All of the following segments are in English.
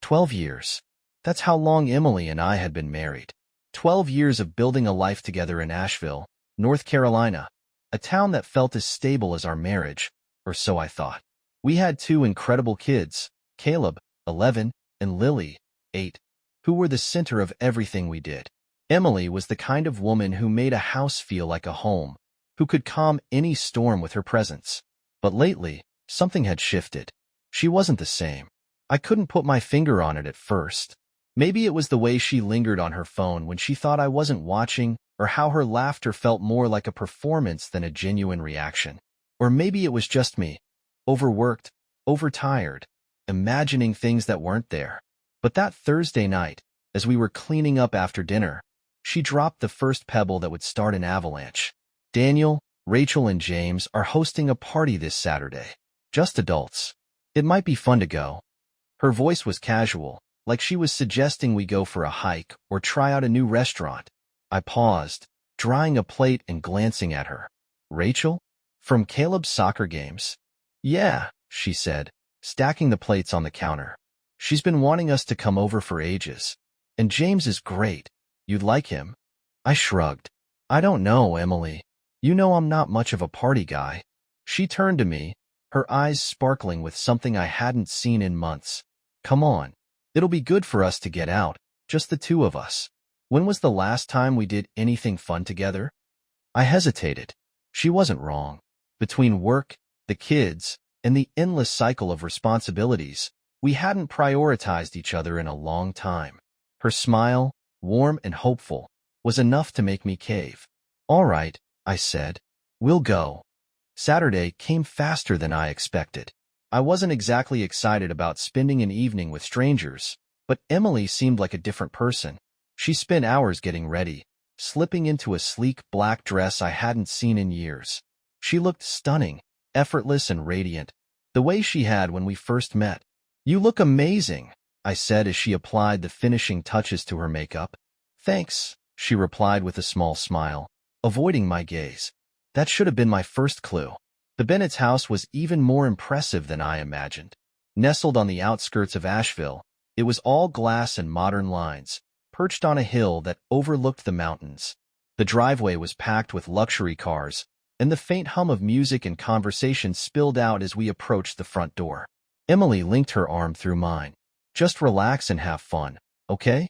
12 years. That's how long Emily and I had been married. 12 years of building a life together in Asheville, North Carolina, a town that felt as stable as our marriage, or so I thought. We had two incredible kids, Caleb, 11, and Lily, 8, who were the center of everything we did. Emily was the kind of woman who made a house feel like a home, who could calm any storm with her presence. But lately, something had shifted. She wasn't the same. I couldn't put my finger on it at first. Maybe it was the way she lingered on her phone when she thought I wasn't watching, or how her laughter felt more like a performance than a genuine reaction. Or maybe it was just me, overworked, overtired, imagining things that weren't there. But that Thursday night, as we were cleaning up after dinner, she dropped the first pebble that would start an avalanche. Daniel, Rachel, and James are hosting a party this Saturday. Just adults. It might be fun to go. Her voice was casual, like she was suggesting we go for a hike or try out a new restaurant. I paused, drying a plate and glancing at her. Rachel? From Caleb's soccer games? Yeah, she said, stacking the plates on the counter. She's been wanting us to come over for ages. And James is great. You'd like him? I shrugged. I don't know, Emily. You know I'm not much of a party guy. She turned to me, her eyes sparkling with something I hadn't seen in months. Come on. It'll be good for us to get out, just the two of us. When was the last time we did anything fun together? I hesitated. She wasn't wrong. Between work, the kids, and the endless cycle of responsibilities, we hadn't prioritized each other in a long time. Her smile, warm and hopeful, was enough to make me cave. All right, I said. We'll go. Saturday came faster than I expected. I wasn't exactly excited about spending an evening with strangers, but Emily seemed like a different person. She spent hours getting ready, slipping into a sleek black dress I hadn't seen in years. She looked stunning, effortless and radiant, the way she had when we first met. You look amazing, I said as she applied the finishing touches to her makeup. Thanks, she replied with a small smile, avoiding my gaze. That should have been my first clue. The Bennett's house was even more impressive than I imagined. Nestled on the outskirts of Asheville, it was all glass and modern lines, perched on a hill that overlooked the mountains. The driveway was packed with luxury cars, and the faint hum of music and conversation spilled out as we approached the front door. Emily linked her arm through mine. Just relax and have fun, okay?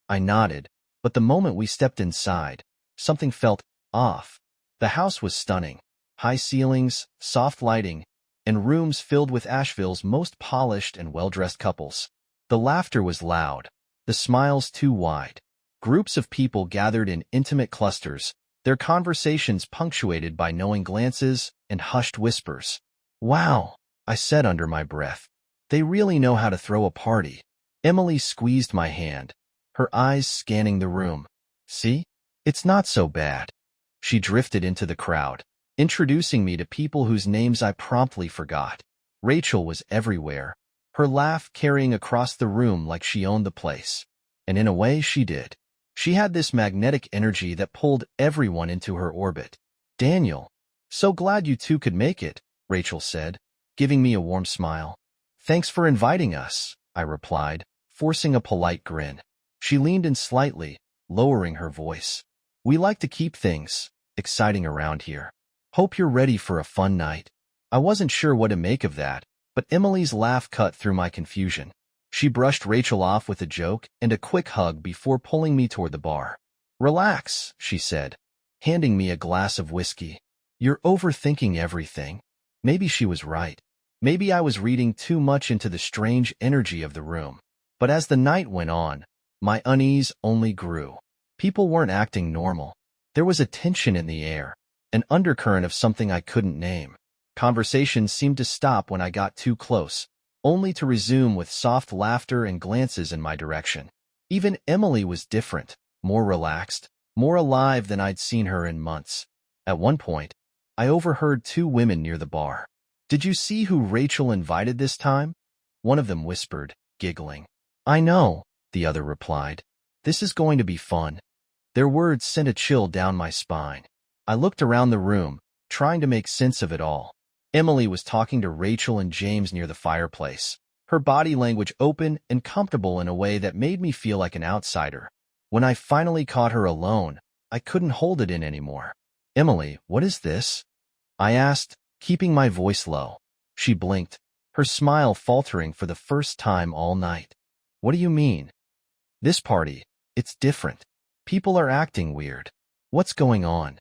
I nodded, but the moment we stepped inside, something felt off. The house was stunning. High ceilings, soft lighting, and rooms filled with Asheville's most polished and well-dressed couples. The laughter was loud, the smiles too wide. Groups of people gathered in intimate clusters, their conversations punctuated by knowing glances and hushed whispers. Wow, I said under my breath. They really know how to throw a party. Emily squeezed my hand, her eyes scanning the room. See? It's not so bad. She drifted into the crowd, introducing me to people whose names I promptly forgot. Rachel was everywhere, her laugh carrying across the room like she owned the place. And in a way, she did. She had this magnetic energy that pulled everyone into her orbit. Daniel, so glad you two could make it, Rachel said, giving me a warm smile. Thanks for inviting us, I replied, forcing a polite grin. She leaned in slightly, lowering her voice. We like to keep things exciting around here. Hope you're ready for a fun night. I wasn't sure what to make of that, but Emily's laugh cut through my confusion. She brushed Rachel off with a joke and a quick hug before pulling me toward the bar. Relax, she said, handing me a glass of whiskey. You're overthinking everything. Maybe she was right. Maybe I was reading too much into the strange energy of the room. But as the night went on, my unease only grew. People weren't acting normal. There was a tension in the air, an undercurrent of something I couldn't name. Conversations seemed to stop when I got too close, only to resume with soft laughter and glances in my direction. Even Emily was different, more relaxed, more alive than I'd seen her in months. At one point, I overheard two women near the bar. Did you see who Rachel invited this time? One of them whispered, giggling. I know, the other replied. This is going to be fun. Their words sent a chill down my spine. I looked around the room, trying to make sense of it all. Emily was talking to Rachel and James near the fireplace, her body language open and comfortable in a way that made me feel like an outsider. When I finally caught her alone, I couldn't hold it in anymore. "Emily, what is this?" I asked, keeping my voice low. She blinked, her smile faltering for the first time all night. "What do you mean?" "This party, it's different. People are acting weird. What's going on?"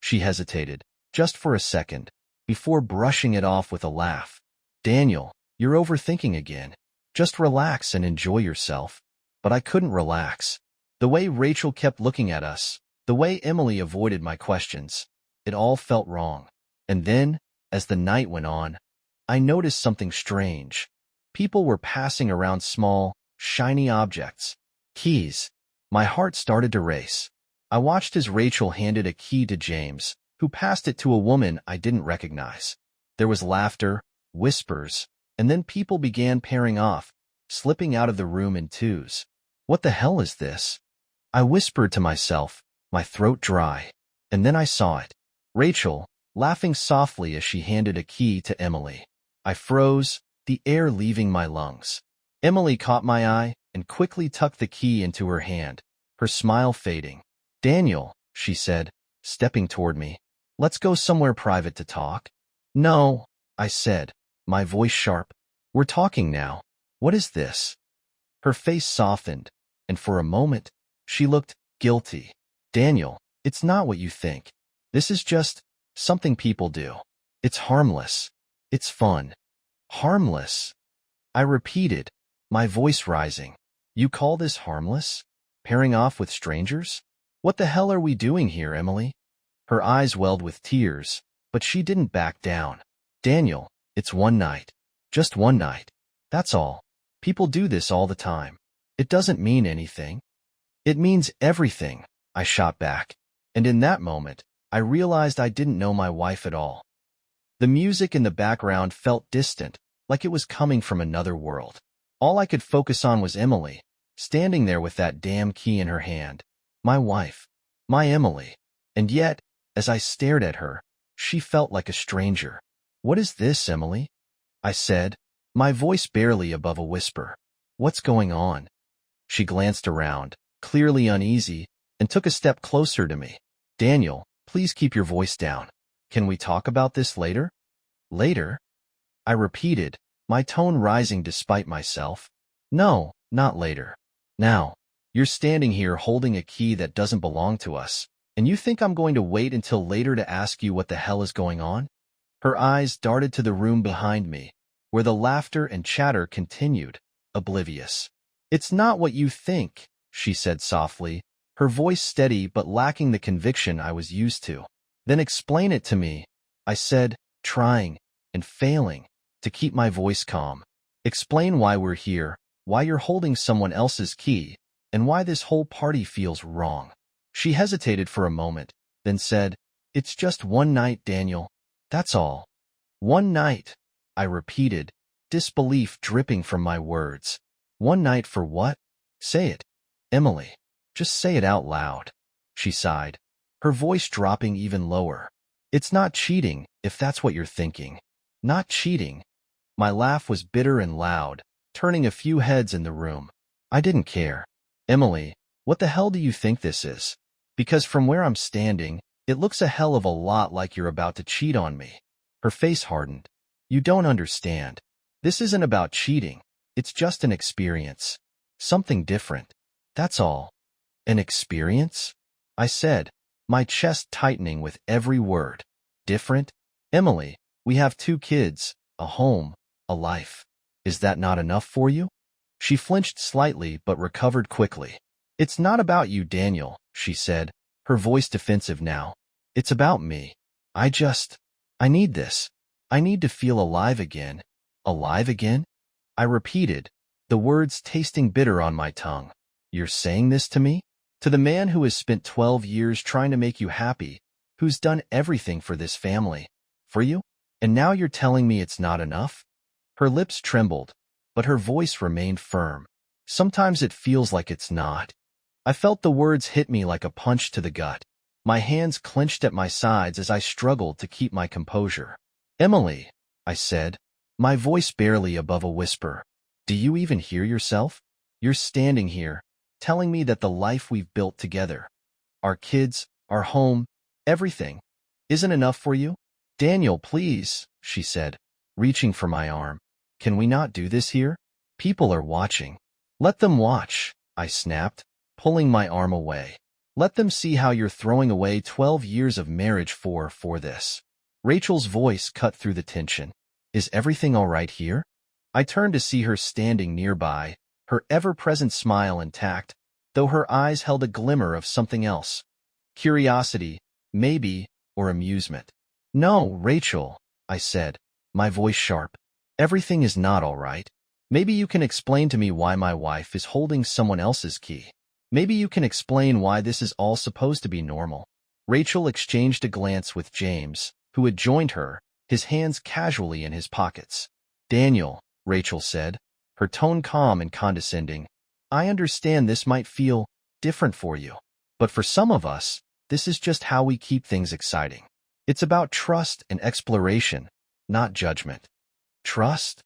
She hesitated, just for a second, before brushing it off with a laugh. "Daniel, you're overthinking again. Just relax and enjoy yourself." But I couldn't relax. The way Rachel kept looking at us, the way Emily avoided my questions, it all felt wrong. And then, as the night went on, I noticed something strange. People were passing around small, shiny objects. Keys. My heart started to race. I watched as Rachel handed a key to James, who passed it to a woman I didn't recognize. There was laughter, whispers, and then people began pairing off, slipping out of the room in twos. "What the hell is this?" I whispered to myself, my throat dry. And then I saw it. Rachel, laughing softly as she handed a key to Emily. I froze, the air leaving my lungs. Emily caught my eye and quickly tucked the key into her hand, her smile fading. "Daniel," she said, stepping toward me. "Let's go somewhere private to talk." "No," I said, my voice sharp. "We're talking now. What is this?" Her face softened, and for a moment, she looked guilty. "Daniel, it's not what you think. This is just something people do. It's harmless. It's fun." "Harmless?" I repeated, my voice rising. "You call this harmless? Pairing off with strangers? What the hell are we doing here, Emily?" Her eyes welled with tears, but she didn't back down. "Daniel, it's one night. Just one night. That's all. People do this all the time. It doesn't mean anything." "It means everything," I shot back. And in that moment, I realized I didn't know my wife at all. The music in the background felt distant, like it was coming from another world. All I could focus on was Emily, standing there with that damn key in her hand. My wife. My Emily. And yet, as I stared at her, she felt like a stranger. "What is this, Emily?" I said, my voice barely above a whisper. "What's going on?" She glanced around, clearly uneasy, and took a step closer to me. "Daniel, please keep your voice down. Can we talk about this later?" "Later?" I repeated, my tone rising despite myself. "No, not later. Now. You're standing here holding a key that doesn't belong to us, and you think I'm going to wait until later to ask you what the hell is going on?" Her eyes darted to the room behind me, where the laughter and chatter continued, oblivious. "It's not what you think," she said softly, her voice steady but lacking the conviction I was used to. "Then explain it to me," I said, trying, and failing, to keep my voice calm. "Explain why we're here, why you're holding someone else's key, and why this whole party feels wrong." She hesitated for a moment, then said, "It's just one night, Daniel. That's all." "One night," I repeated, disbelief dripping from my words. "One night for what? Say it, Emily. Just say it out loud." She sighed, her voice dropping even lower. "It's not cheating, if that's what you're thinking. Not cheating." My laugh was bitter and loud, turning a few heads in the room. I didn't care. "Emily, what the hell do you think this is? Because from where I'm standing, it looks a hell of a lot like you're about to cheat on me." Her face hardened. "You don't understand. This isn't about cheating. It's just an experience. Something different. That's all." "An experience?" I said, my chest tightening with every word. "Different? Emily, we have 2 kids, a home, a life. Is that not enough for you?" She flinched slightly but recovered quickly. "It's not about you, Daniel," she said, her voice defensive now. "It's about me. I need this. I need to feel alive again." "Alive again?" I repeated, the words tasting bitter on my tongue. "You're saying this to me? To the man who has spent 12 years trying to make you happy, who's done everything for this family, for you? And now you're telling me it's not enough?" Her lips trembled, but her voice remained firm. "Sometimes it feels like it's not." I felt the words hit me like a punch to the gut. My hands clenched at my sides as I struggled to keep my composure. "Emily," I said, my voice barely above a whisper, Do you even hear yourself? You're standing here, telling me that the life we've built together, our kids, our home, everything, isn't enough for you? Daniel, please, she said, reaching for my arm. Can we not do this here? People are watching. Let them watch, I snapped, pulling my arm away. Let them see how you're throwing away 12 years of marriage for this. Rachel's voice cut through the tension. Is everything all right here? I turned to see her standing nearby, her ever-present smile intact, though her eyes held a glimmer of something else. Curiosity, maybe, or amusement. No, Rachel, I said, my voice sharp. Everything is not all right. Maybe you can explain to me why my wife is holding someone else's key. Maybe you can explain why this is all supposed to be normal. Rachel exchanged a glance with James, who had joined her, his hands casually in his pockets. Daniel, Rachel said, her tone calm and condescending, I understand this might feel different for you, but for some of us, this is just how we keep things exciting. It's about trust and exploration, not judgment. Trust?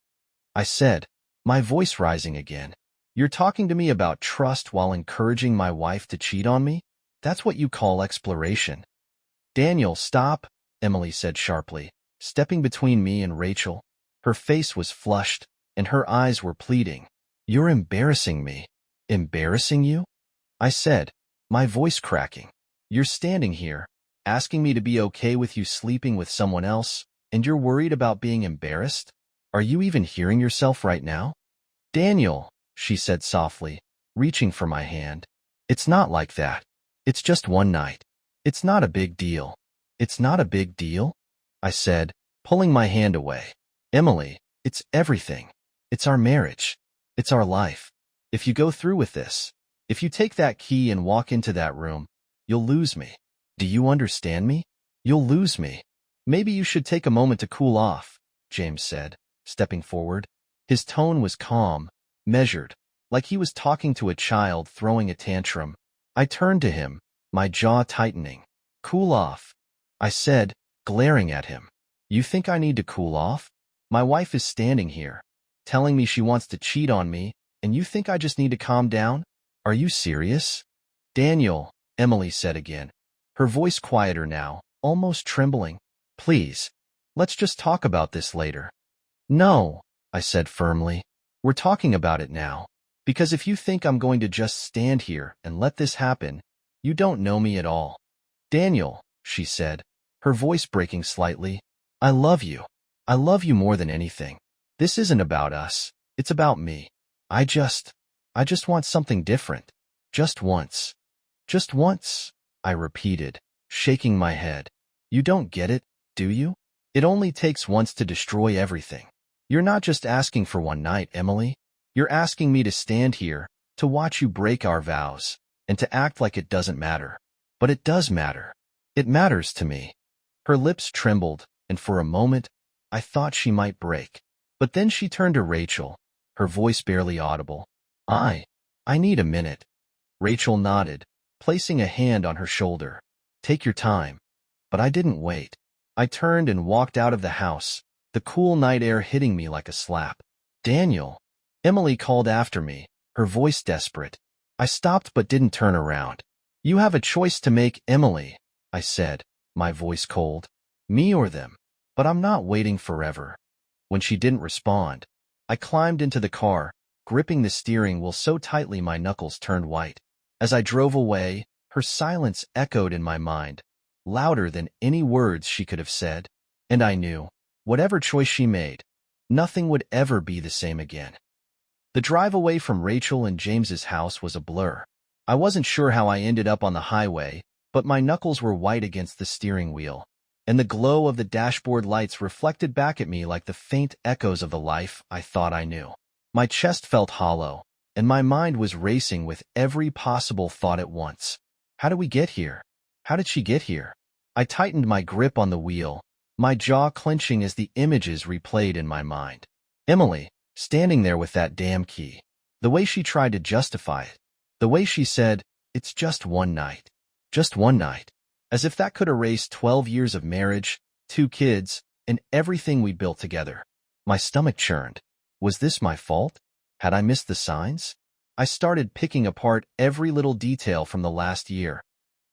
I said, my voice rising again. You're talking to me about trust while encouraging my wife to cheat on me? That's what you call exploration. Daniel, stop, Emily said sharply, stepping between me and Rachel. Her face was flushed, and her eyes were pleading. You're embarrassing me. Embarrassing you? I said, my voice cracking. You're standing here, asking me to be okay with you sleeping with someone else, and you're worried about being embarrassed? Are you even hearing yourself right now? Daniel, she said softly, reaching for my hand. It's not like that. It's just one night. It's not a big deal. It's not a big deal? I said, pulling my hand away. Emily, it's everything. It's our marriage. It's our life. If you go through with this, if you take that key and walk into that room, you'll lose me. Do you understand me? You'll lose me. Maybe you should take a moment to cool off, James said, stepping forward. His tone was calm, measured, like he was talking to a child throwing a tantrum. I turned to him, my jaw tightening. Cool off, I said, glaring at him. You think I need to cool off? My wife is standing here, telling me she wants to cheat on me, and you think I just need to calm down? Are you serious? Daniel, Emily said again, her voice quieter now, almost trembling. Please, let's just talk about this later. No, I said firmly. We're talking about it now. Because if you think I'm going to just stand here and let this happen, you don't know me at all. Daniel, she said, her voice breaking slightly, I love you. I love you more than anything. This isn't about us. It's about me. I just want something different. Just once. Just once, I repeated, shaking my head. You don't get it, do you? It only takes once to destroy everything. You're not just asking for one night, Emily. You're asking me to stand here, to watch you break our vows, and to act like it doesn't matter. But it does matter. It matters to me. Her lips trembled, and for a moment, I thought she might break. But then she turned to Rachel, her voice barely audible. I need a minute. Rachel nodded, placing a hand on her shoulder. Take your time. But I didn't wait. I turned and walked out of the house, the cool night air hitting me like a slap. Daniel, Emily called after me, her voice desperate. I stopped but didn't turn around. You have a choice to make, Emily, I said, my voice cold. Me or them. But I'm not waiting forever. When she didn't respond, I climbed into the car, gripping the steering wheel so tightly my knuckles turned white. As I drove away, her silence echoed in my mind, louder than any words she could have said. And I knew, whatever choice she made, nothing would ever be the same again. The drive away from Rachel and James's house was a blur. I wasn't sure how I ended up on the highway, but my knuckles were white against the steering wheel, and the glow of the dashboard lights reflected back at me like the faint echoes of the life I thought I knew. My chest felt hollow, and my mind was racing with every possible thought at once. How did we get here? How did she get here? I tightened my grip on the wheel, my jaw clenching as the images replayed in my mind. Emily, standing there with that damn key. The way she tried to justify it. The way she said, it's just one night. Just one night. As if that could erase 12 years of marriage, 2 kids, and everything we built together. My stomach churned. Was this my fault? Had I missed the signs? I started picking apart every little detail from the last year.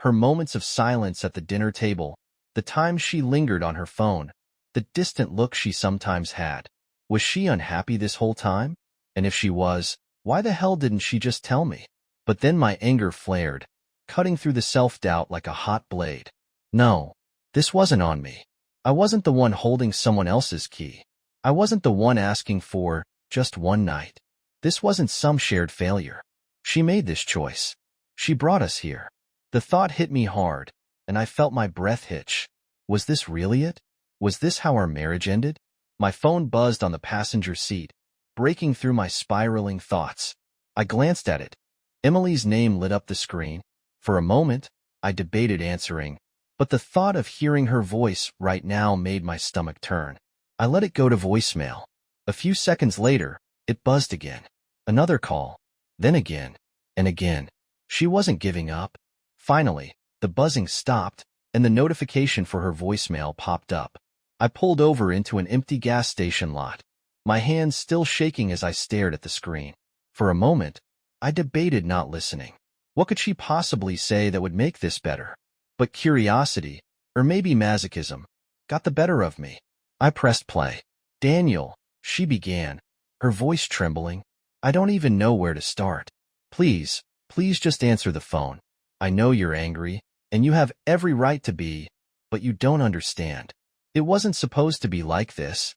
Her moments of silence at the dinner table, the times she lingered on her phone, the distant look she sometimes had. Was she unhappy this whole time? And if she was, why the hell didn't she just tell me? But then my anger flared, cutting through the self-doubt like a hot blade. No, this wasn't on me. I wasn't the one holding someone else's key. I wasn't the one asking for just one night. This wasn't some shared failure. She made this choice. She brought us here. The thought hit me hard, and I felt my breath hitch. Was this really it? Was this how our marriage ended? My phone buzzed on the passenger seat, breaking through my spiraling thoughts. I glanced at it. Emily's name lit up the screen. For a moment, I debated answering, but the thought of hearing her voice right now made my stomach turn. I let it go to voicemail. A few seconds later, it buzzed again. Another call, then again, and again. She wasn't giving up. Finally, the buzzing stopped, and the notification for her voicemail popped up. I pulled over into an empty gas station lot, my hands still shaking as I stared at the screen. For a moment, I debated not listening. What could she possibly say that would make this better? But curiosity, or maybe masochism, got the better of me. I pressed play. "Daniel," she began, her voice trembling. "I don't even know where to start. Please just answer the phone. I know you're angry, and you have every right to be, but you don't understand. It wasn't supposed to be like this."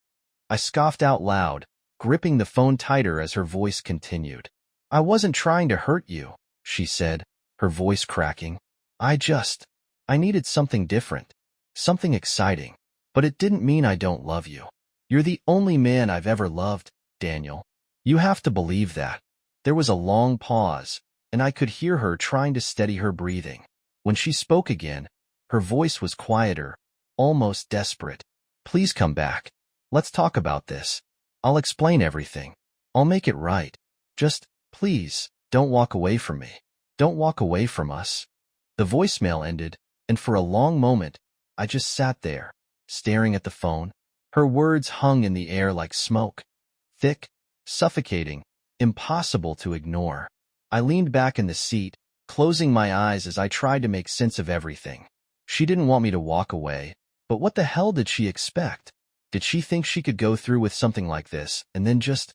I scoffed out loud, gripping the phone tighter as her voice continued. "I wasn't trying to hurt you," she said, her voice cracking. I needed something different, something exciting. But it didn't mean I don't love you. You're the only man I've ever loved, Daniel. You have to believe that." There was a long pause, and I could hear her trying to steady her breathing. When she spoke again, her voice was quieter, almost desperate. "Please come back. Let's talk about this. I'll explain everything. I'll make it right. Just, please, don't walk away from me. Don't walk away from us." The voicemail ended, and for a long moment, I just sat there, staring at the phone. Her words hung in the air like smoke. Thick, suffocating, impossible to ignore. I leaned back in the seat, closing my eyes as I tried to make sense of everything. She didn't want me to walk away, but what the hell did she expect? Did she think she could go through with something like this and then just,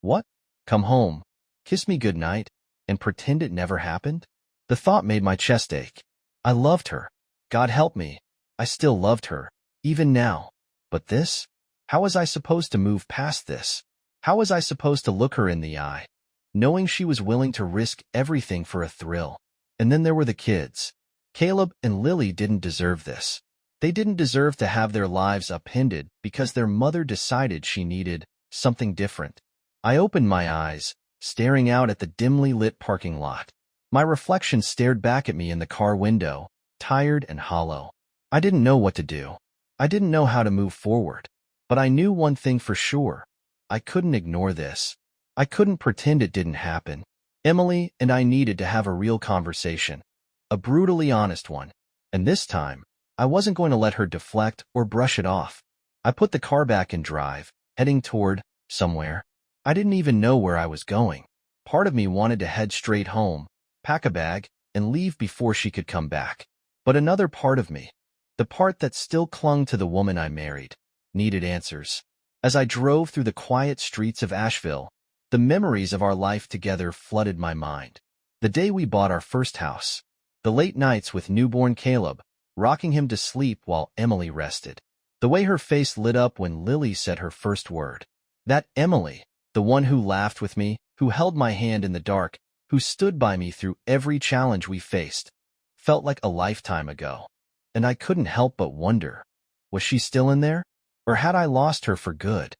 what? Come home, kiss me goodnight, and pretend it never happened? The thought made my chest ache. I loved her. God help me, I still loved her, even now. But this? How was I supposed to move past this? How was I supposed to look her in the eye, knowing she was willing to risk everything for a thrill? And then there were the kids. Caleb and Lily didn't deserve this. They didn't deserve to have their lives upended because their mother decided she needed something different. I opened my eyes, staring out at the dimly lit parking lot. My reflection stared back at me in the car window, tired and hollow. I didn't know what to do. I didn't know how to move forward. But I knew one thing for sure. I couldn't ignore this. I couldn't pretend it didn't happen. Emily and I needed to have a real conversation. A brutally honest one. And this time, I wasn't going to let her deflect or brush it off. I put the car back in drive, heading toward somewhere. I didn't even know where I was going. Part of me wanted to head straight home, pack a bag, and leave before she could come back. But another part of me, the part that still clung to the woman I married, needed answers. As I drove through the quiet streets of Asheville, the memories of our life together flooded my mind. The day we bought our first house. The late nights with newborn Caleb, rocking him to sleep while Emily rested. The way her face lit up when Lily said her first word. That Emily, the one who laughed with me, who held my hand in the dark, who stood by me through every challenge we faced, felt like a lifetime ago. And I couldn't help but wonder, was she still in there? Or had I lost her for good?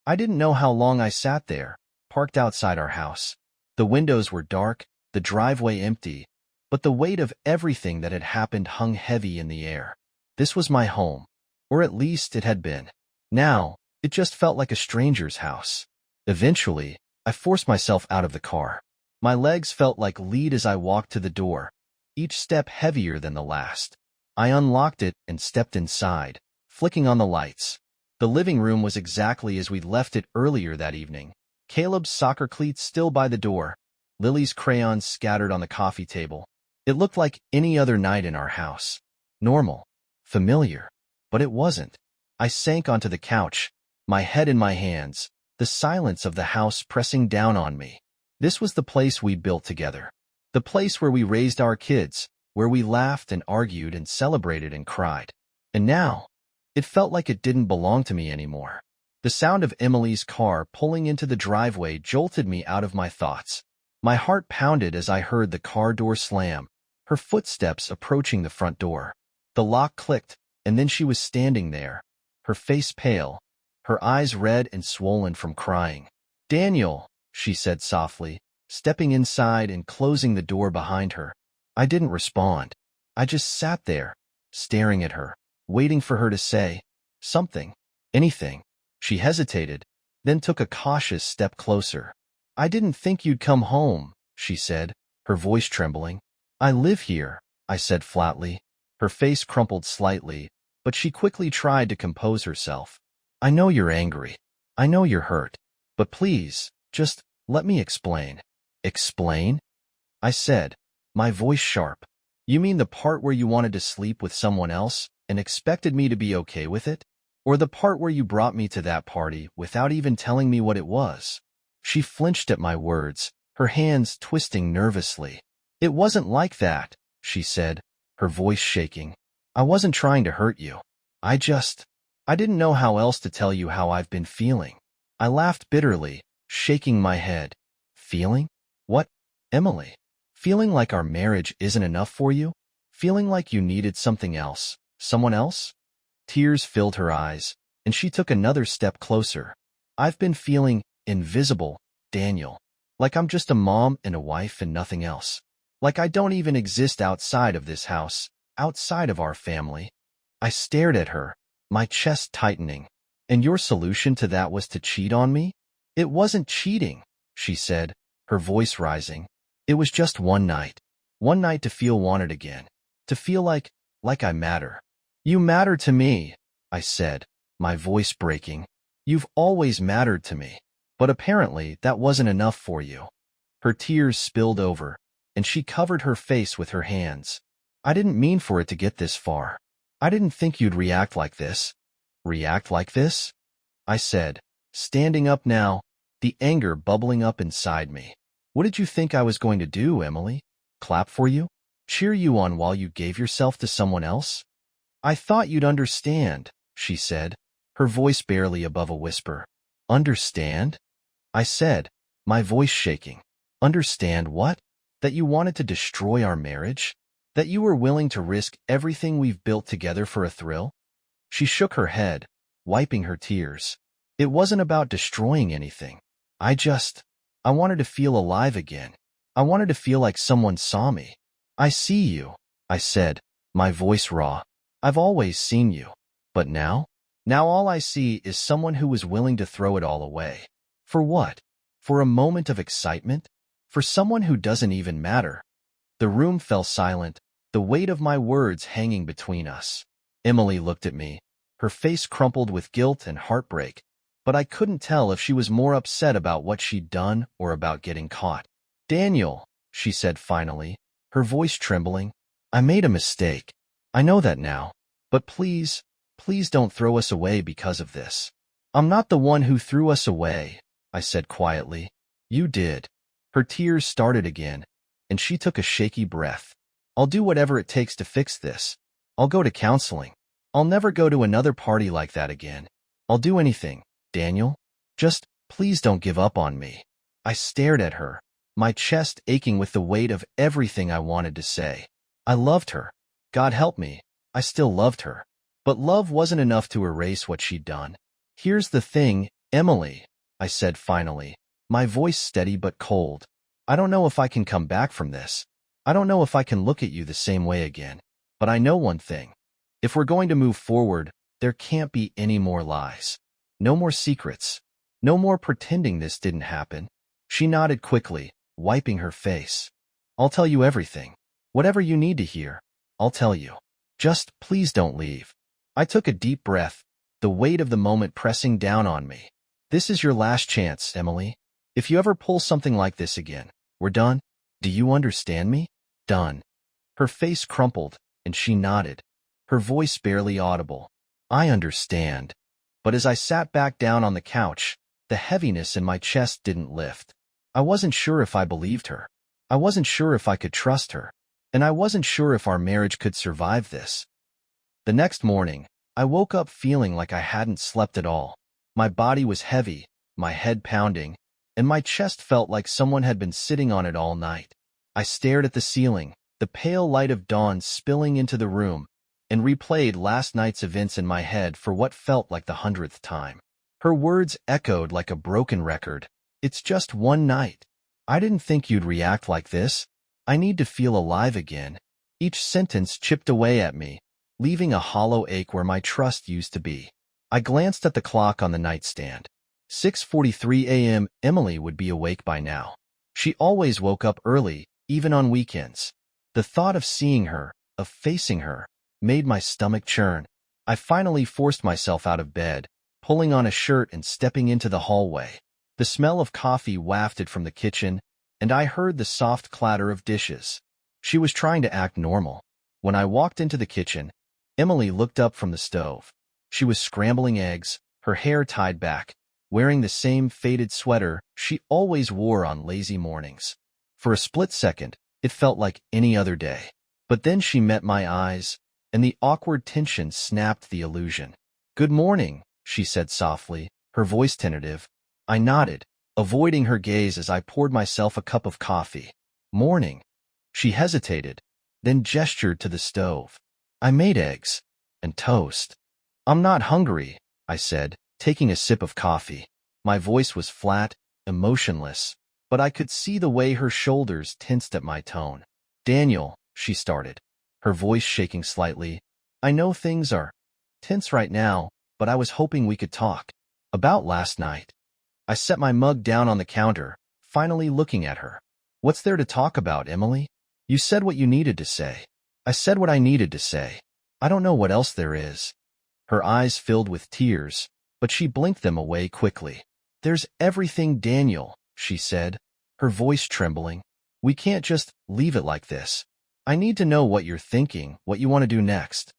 I didn't know how long I sat there, parked outside our house. The windows were dark, the driveway empty, but the weight of everything that had happened hung heavy in the air. This was my home, or at least it had been. Now, it just felt like a stranger's house. Eventually, I forced myself out of the car. My legs felt like lead as I walked to the door, each step heavier than the last. I unlocked it and stepped inside, flicking on the lights. The living room was exactly as we'd left it earlier that evening. Caleb's soccer cleats still by the door, Lily's crayons scattered on the coffee table. It looked like any other night in our house. Normal. Familiar. But it wasn't. I sank onto the couch, my head in my hands, the silence of the house pressing down on me. This was the place we built together. The place where we raised our kids, where we laughed and argued and celebrated and cried. And now, it felt like it didn't belong to me anymore. The sound of Emily's car pulling into the driveway jolted me out of my thoughts. My heart pounded as I heard the car door slam, her footsteps approaching the front door. The lock clicked, and then she was standing there, her face pale, her eyes red and swollen from crying. "Daniel," she said softly, stepping inside and closing the door behind her. I didn't respond. I just sat there, staring at her, waiting for her to say something, anything. She hesitated, then took a cautious step closer. "I didn't think you'd come home," she said, her voice trembling. "I live here," I said flatly. Her face crumpled slightly, but she quickly tried to compose herself. "I know you're angry. I know you're hurt. But please, just let me explain." "Explain?" I said, my voice sharp. "You mean the part where you wanted to sleep with someone else and expected me to be okay with it? Or the part where you brought me to that party without even telling me what it was?" She flinched at my words, her hands twisting nervously. "It wasn't like that," she said, her voice shaking. "I wasn't trying to hurt you. I didn't know how else to tell you how I've been feeling." I laughed bitterly, shaking my head. "Feeling? What, Emily? Feeling like our marriage isn't enough for you? Feeling like you needed something else, someone else?" Tears filled her eyes, and she took another step closer. "I've been feeling invisible, Daniel. Like I'm just a mom and a wife and nothing else. Like I don't even exist outside of this house, outside of our family." I stared at her, my chest tightening. "And your solution to that was to cheat on me?" "It wasn't cheating," she said, her voice rising. "It was just one night. One night to feel wanted again. To feel like I matter." "You matter to me," I said, my voice breaking. "You've always mattered to me. But apparently that wasn't enough for you." Her tears spilled over, and she covered her face with her hands. "I didn't mean for it to get this far. I didn't think you'd react like this." "React like this?" I said, standing up now, the anger bubbling up inside me. "What did you think I was going to do, Emily? Clap for you? Cheer you on while you gave yourself to someone else?" "I thought you'd understand," she said, her voice barely above a whisper. "Understand?" I said, my voice shaking. "Understand what? That you wanted to destroy our marriage? That you were willing to risk everything we've built together for a thrill?" She shook her head, wiping her tears. "It wasn't about destroying anything. I wanted to feel alive again. I wanted to feel like someone saw me." "I see you," I said, my voice raw. "I've always seen you. But now? Now all I see is someone who was willing to throw it all away. For what? For a moment of excitement? For someone who doesn't even matter?" The room fell silent, the weight of my words hanging between us. Emily looked at me, her face crumpled with guilt and heartbreak, but I couldn't tell if she was more upset about what she'd done or about getting caught. "Daniel," she said finally, her voice trembling, "I made a mistake. I know that now. But please, please don't throw us away because of this." "I'm not the one who threw us away," I said quietly. "You did." Her tears started again, and she took a shaky breath. "I'll do whatever it takes to fix this. I'll go to counseling. I'll never go to another party like that again. I'll do anything, Daniel. Just please don't give up on me." I stared at her, my chest aching with the weight of everything I wanted to say. I loved her. God help me, I still loved her. But love wasn't enough to erase what she'd done. "Here's the thing, Emily," I said finally, my voice steady but cold. "I don't know if I can come back from this. I don't know if I can look at you the same way again. But I know one thing. If we're going to move forward, there can't be any more lies. No more secrets. No more pretending this didn't happen." She nodded quickly, wiping her face. "I'll tell you everything. Whatever you need to hear, I'll tell you. Just please don't leave." I took a deep breath, the weight of the moment pressing down on me. "This is your last chance, Emily. If you ever pull something like this again, we're done. Do you understand me? Done. Her face crumpled, and she nodded, her voice barely audible. I understand. But as I sat back down on the couch, the heaviness in my chest didn't lift. I wasn't sure if I believed her. I wasn't sure if I could trust her. And I wasn't sure if our marriage could survive this. The next morning, I woke up feeling like I hadn't slept at all. My body was heavy, my head pounding, and my chest felt like someone had been sitting on it all night. I stared at the ceiling, the pale light of dawn spilling into the room, and replayed last night's events in my head for what felt like the 100th time. Her words echoed like a broken record. It's just one night. I didn't think you'd react like this. I need to feel alive again. Each sentence chipped away at me, leaving a hollow ache where my trust used to be. I glanced at the clock on the nightstand. 6:43 a.m. Emily would be awake by now. She always woke up early, even on weekends. The thought of seeing her, of facing her, made my stomach churn. I finally forced myself out of bed, pulling on a shirt and stepping into the hallway. The smell of coffee wafted from the kitchen, and I heard the soft clatter of dishes. She was trying to act normal. When I walked into the kitchen, Emily looked up from the stove. She was scrambling eggs, her hair tied back, wearing the same faded sweater she always wore on lazy mornings. For a split second, it felt like any other day. But then she met my eyes, and the awkward tension snapped the illusion. "Good morning," she said softly, her voice tentative. I nodded, avoiding her gaze as I poured myself a cup of coffee. "Morning." She hesitated, then gestured to the stove. "I made eggs. And toast." "I'm not hungry," I said, taking a sip of coffee. My voice was flat, emotionless, but I could see the way her shoulders tensed at my tone. "Daniel," she started, her voice shaking slightly, "I know things are tense right now, but I was hoping we could talk about last night." I set my mug down on the counter, finally looking at her. "What's there to talk about, Emily? You said what you needed to say." I said what I needed to say. I don't know what else there is. Her eyes filled with tears, but she blinked them away quickly. "There's everything, Daniel," she said, her voice trembling. "We can't just leave it like this. I need to know what you're thinking, what you want to do next."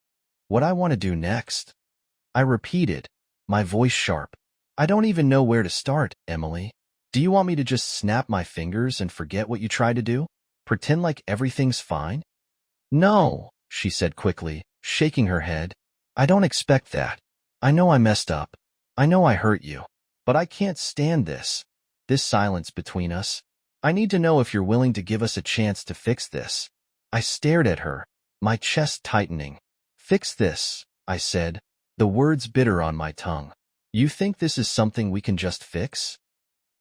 "What I want to do next?" I repeated, my voice sharp. "I don't even know where to start, Emily. Do you want me to just snap my fingers and forget what you tried to do? Pretend like everything's fine?" "No," she said quickly, shaking her head. "I don't expect that. I know I messed up. I know I hurt you. But I can't stand this silence between us. I need to know if you're willing to give us a chance to fix this." I stared at her, my chest tightening. "Fix this," I said, the words bitter on my tongue. "You think this is something we can just fix?"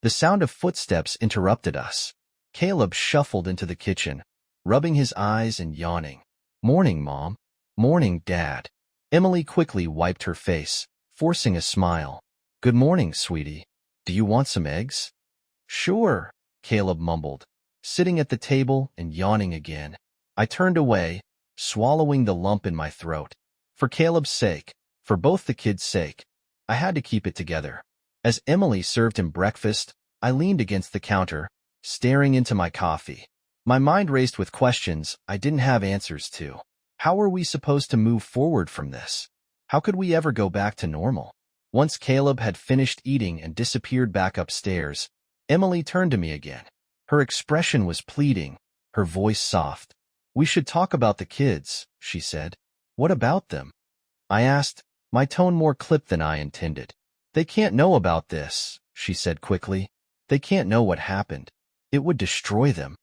The sound of footsteps interrupted us. Caleb shuffled into the kitchen, rubbing his eyes and yawning. "Morning, Mom." "Morning, Dad." Emily quickly wiped her face, forcing a smile. "Good morning, sweetie. Do you want some eggs?" "Sure," Caleb mumbled, sitting at the table and yawning again. I turned away, swallowing the lump in my throat. For Caleb's sake, for both the kids' sake, I had to keep it together. As Emily served him breakfast, I leaned against the counter, staring into my coffee. My mind raced with questions I didn't have answers to. How were we supposed to move forward from this? How could we ever go back to normal? Once Caleb had finished eating and disappeared back upstairs, Emily turned to me again. Her expression was pleading, her voice soft. "We should talk about the kids," she said. "What about them?" I asked, my tone more clipped than I intended. "They can't know about this," she said quickly. "They can't know what happened. It would destroy them."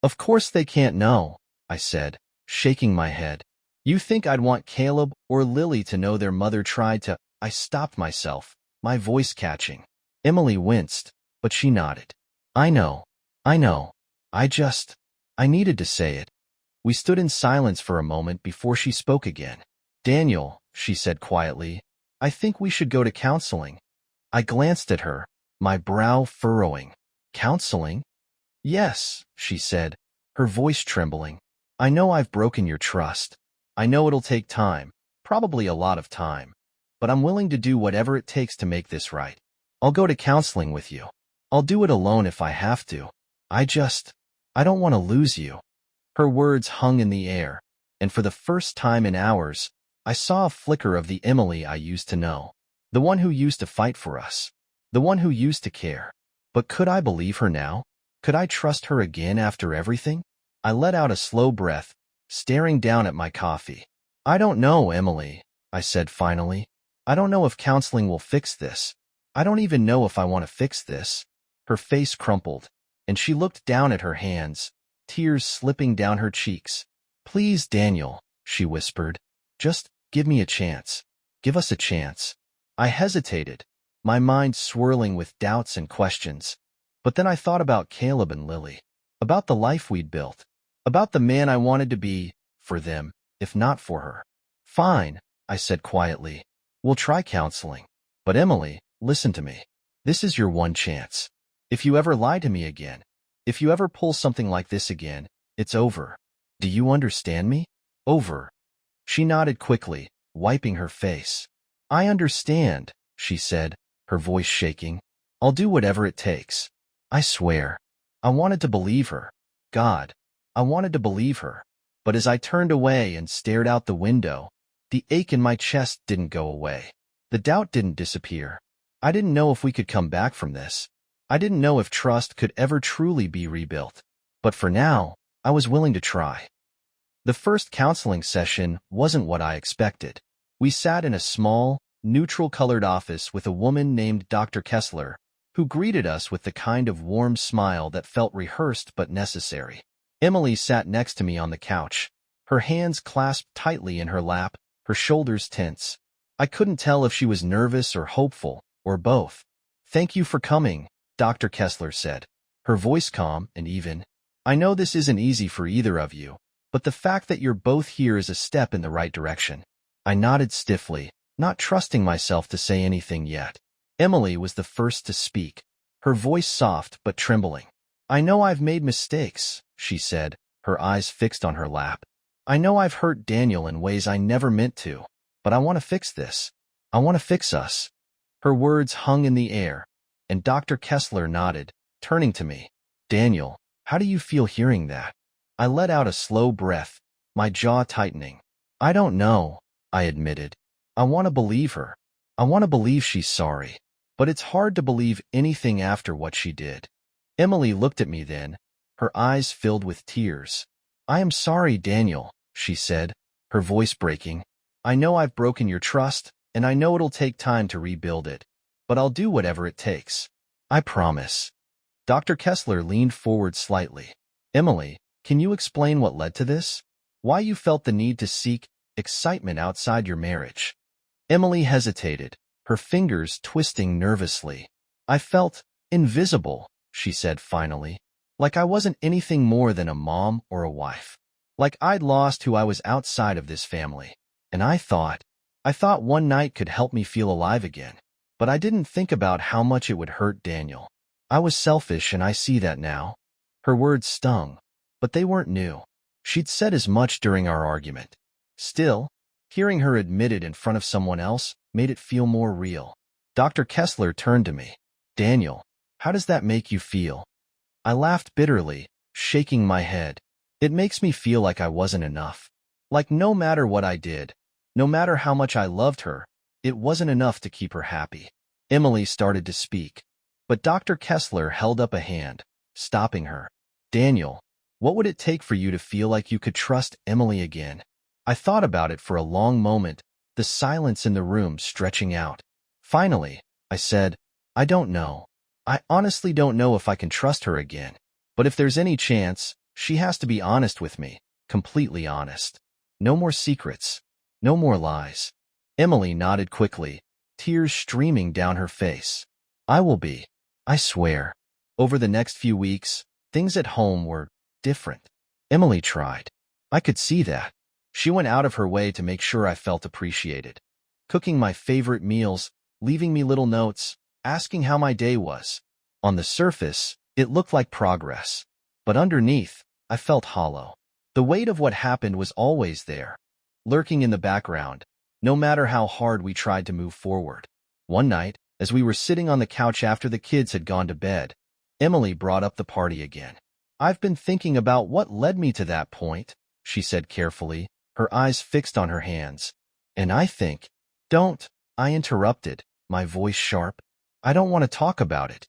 "Of course they can't know," I said, shaking my head. "You think I'd want Caleb or Lily to know their mother tried to—" I stopped myself, my voice catching. Emily winced, but she nodded. I know. I needed to say it." We stood in silence for a moment before she spoke again. "Daniel," she said quietly, "I think we should go to counseling." I glanced at her, my brow furrowing. "Counseling?" "Yes," she said, her voice trembling. "I know I've broken your trust. I know it'll take time, probably a lot of time. But I'm willing to do whatever it takes to make this right. I'll go to counseling with you. I'll do it alone if I have to. I don't want to lose you." Her words hung in the air, and for the first time in hours, I saw a flicker of the Emily I used to know. The one who used to fight for us. The one who used to care. But could I believe her now? Could I trust her again after everything? I let out a slow breath, staring down at my coffee. "I don't know, Emily," I said finally. "I don't know if counseling will fix this. I don't even know if I want to fix this." Her face crumpled, and she looked down at her hands, tears slipping down her cheeks. "Please, Daniel," she whispered. "Just give me a chance. Give us a chance." I hesitated, my mind swirling with doubts and questions. But then I thought about Caleb and Lily, about the life we'd built, about the man I wanted to be for them, if not for her. "Fine," I said quietly. "We'll try counseling. But Emily, listen to me. This is your one chance. If you ever lie to me again, if you ever pull something like this again, it's over. Do you understand me? Over." She nodded quickly, wiping her face. "I understand," she said, her voice shaking. "I'll do whatever it takes. I swear." I wanted to believe her. God, I wanted to believe her. But as I turned away and stared out the window, the ache in my chest didn't go away. The doubt didn't disappear. I didn't know if we could come back from this. I didn't know if trust could ever truly be rebuilt. But for now, I was willing to try. The first counseling session wasn't what I expected. We sat in a small, neutral-colored office with a woman named Dr. Kessler, who greeted us with the kind of warm smile that felt rehearsed but necessary. Emily sat next to me on the couch, her hands clasped tightly in her lap, her shoulders tense. I couldn't tell if she was nervous or hopeful, or both. "Thank you for coming," Dr. Kessler said, her voice calm and even. "I know this isn't easy for either of you, but the fact that you're both here is a step in the right direction." I nodded stiffly, not trusting myself to say anything yet. Emily was the first to speak, her voice soft but trembling. "I know I've made mistakes," she said, her eyes fixed on her lap. "I know I've hurt Daniel in ways I never meant to, but I want to fix this. I want to fix us." Her words hung in the air, and Dr. Kessler nodded, turning to me. "Daniel, how do you feel hearing that?" I let out a slow breath, my jaw tightening. "I don't know," I admitted. "I want to believe her. I want to believe she's sorry. But it's hard to believe anything after what she did." Emily looked at me then, her eyes filled with tears. "I am sorry, Daniel," she said, her voice breaking. "I know I've broken your trust, and I know it'll take time to rebuild it. But I'll do whatever it takes. I promise." Dr. Kessler leaned forward slightly. "Emily, can you explain what led to this? Why you felt the need to seek excitement outside your marriage?" Emily hesitated, her fingers twisting nervously. "I felt invisible," she said finally. "Like I wasn't anything more than a mom or a wife. Like I'd lost who I was outside of this family. And I thought one night could help me feel alive again. But I didn't think about how much it would hurt Daniel. I was selfish, and I see that now." Her words stung, but they weren't new. She'd said as much during our argument. Still, hearing her admit it in front of someone else made it feel more real. Dr. Kessler turned to me. "Daniel, how does that make you feel?" I laughed bitterly, shaking my head. "It makes me feel like I wasn't enough. Like no matter what I did, no matter how much I loved her, it wasn't enough to keep her happy." Emily started to speak, but Dr. Kessler held up a hand, stopping her. "Daniel, what would it take for you to feel like you could trust Emily again?" I thought about it for a long moment, the silence in the room stretching out. Finally, I said, "I don't know. I honestly don't know if I can trust her again. But if there's any chance, she has to be honest with me, completely honest. No more secrets. No more lies." Emily nodded quickly, tears streaming down her face. "I will be. I swear." Over the next few weeks, things at home were different. Emily tried. I could see that. She went out of her way to make sure I felt appreciated, cooking my favorite meals, leaving me little notes, asking how my day was. On the surface, it looked like progress, but underneath, I felt hollow. The weight of what happened was always there, lurking in the background, no matter how hard we tried to move forward. One night, as we were sitting on the couch after the kids had gone to bed, Emily brought up the party again. I've been thinking about what led me to that point, she said carefully, her eyes fixed on her hands. And I think, don't, I interrupted, my voice sharp. I don't want to talk about it.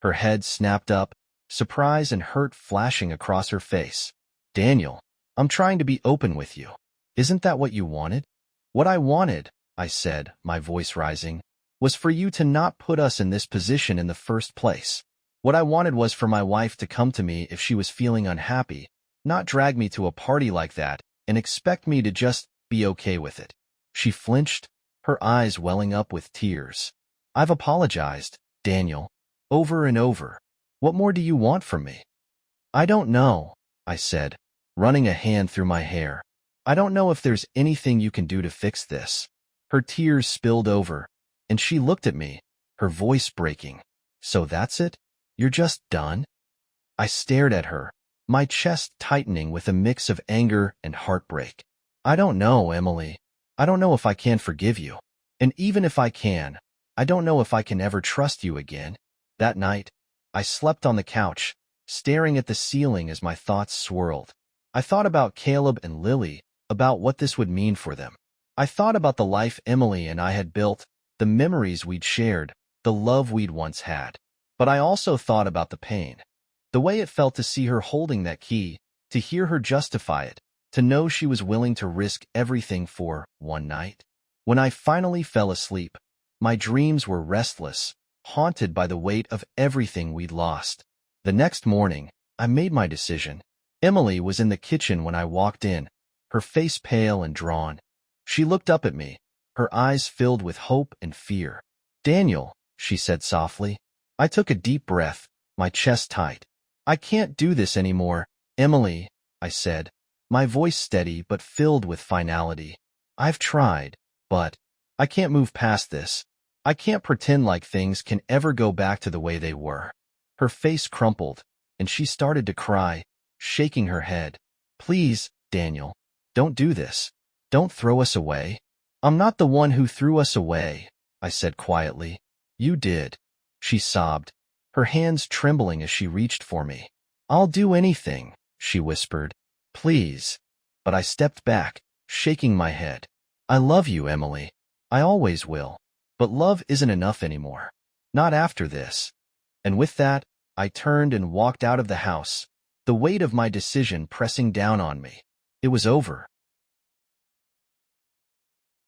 Her head snapped up, surprise and hurt flashing across her face. Daniel, I'm trying to be open with you. Isn't that what you wanted? What I wanted, I said, my voice rising, was for you to not put us in this position in the first place. What I wanted was for my wife to come to me if she was feeling unhappy, not drag me to a party like that and expect me to just be okay with it. She flinched, her eyes welling up with tears. I've apologized, Daniel, over and over. What more do you want from me? I don't know, I said, running a hand through my hair. I don't know if there's anything you can do to fix this. Her tears spilled over, and she looked at me, her voice breaking. So that's it? You're just done? I stared at her, my chest tightening with a mix of anger and heartbreak. I don't know, Emily. I don't know if I can forgive you. And even if I can, I don't know if I can ever trust you again. That night, I slept on the couch, staring at the ceiling as my thoughts swirled. I thought about Caleb and Lily, about what this would mean for them. I thought about the life Emily and I had built, the memories we'd shared, the love we'd once had. But I also thought about the pain. The way it felt to see her holding that key, to hear her justify it, to know she was willing to risk everything for one night. When I finally fell asleep, my dreams were restless, haunted by the weight of everything we'd lost. The next morning, I made my decision. Emily was in the kitchen when I walked in, her face pale and drawn. She looked up at me, her eyes filled with hope and fear. Daniel, she said softly. I took a deep breath, my chest tight. I can't do this anymore, Emily, I said, my voice steady but filled with finality. I've tried, but I can't move past this. I can't pretend like things can ever go back to the way they were. Her face crumpled, and she started to cry, shaking her head. Please, Daniel, don't do this. Don't throw us away. I'm not the one who threw us away, I said quietly. You did. She sobbed, her hands trembling as she reached for me. I'll do anything, she whispered. Please. But I stepped back, shaking my head. I love you, Emily. I always will. But love isn't enough anymore. Not after this. And with that, I turned and walked out of the house, the weight of my decision pressing down on me. It was over.